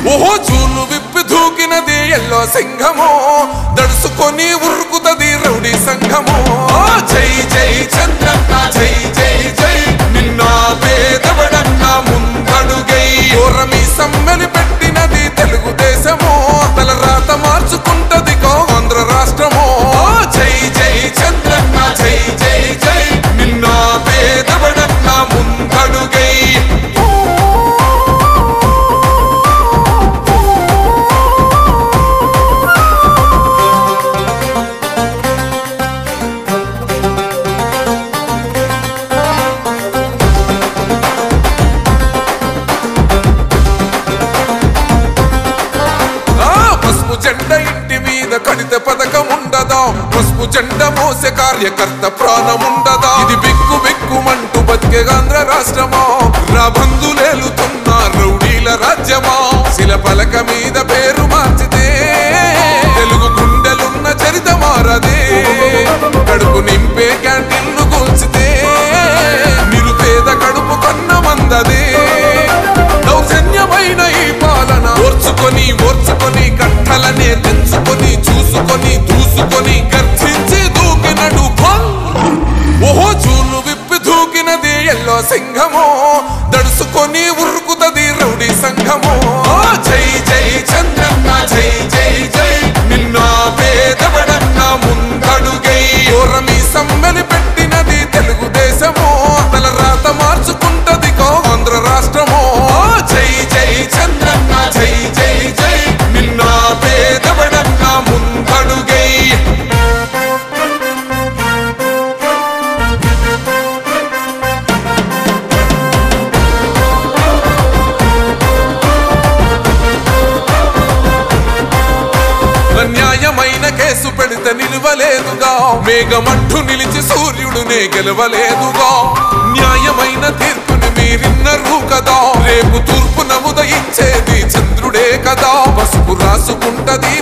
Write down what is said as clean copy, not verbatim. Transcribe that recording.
ఓహో చూలు విప్పి దూకినది ఎల్లో సింహము దడుసుకొని ఉరుకుతది రౌడీ సంఘము జై జై చంద్రన్న జై జై జై నిన్న పేదవడన్న ముందడుగై ఓరమి సమ్మెలి పెట్టినది తెలుగుదేశము తల రాత మార్చుకుంటది ఆంధ్ర రాష్ట్రము జై జై చంద్రన్న జై జై జై నిన్న పేదవడన్న ముందడుగై జెండా ఇంటి మీద కడితే పథకం ఉండదా పసుపు జెండా మోసే కార్యకర్త ప్రాణం ఉండదా ఇది బిక్కు బిక్కుమంటూ బతికే ఆంధ్ర రాష్ట్రమా రాబందులేలుతున్న రౌడీల రాజ్యమా శిల పలక మీద పేరు మార్చితే తెలుగు గుండెలున్న చరిత మారదే కడుపు నింపే క్యాంటీన్లు కూల్చితే నిరుపేద కడుపు కన్న మందదే దౌర్జన్యమైన ఈ పాలన ఓర్చుకొని కట్టలనే తెంచుకొని చూసుకొని దూసుకొని గర్జించి దూకినడు ఓహో చూలు విప్పి దూకినది ఎల్లో సింహము దడుసుకొని ఉరుకుతది రౌడీ సంఘము జై జై చంద్రన్న జై జై జై నిన్న పేదవడన్న ముందడుగై ఓరమి సమ్మెలి పెట్టినది తెలుగుదేశము తల రాత మార్చుకుంటది ఆంధ్ర రాష్ట్రము జై జై చంద్రన్న జై జై జై నిన్న పేదవడన్న ముందడుగై న్యాయమైన కేసు పెడితే నిలవలేదుగా మేఘమంటూ నిలిచి సూర్యుడునే గెలవలేదుగా న్యాయమైన తీర్పుని మీరిన్నరు కదా రేపు తూర్పున ఉదయించేది చంద్రుడే కదా పసుపు రాసుకుంటది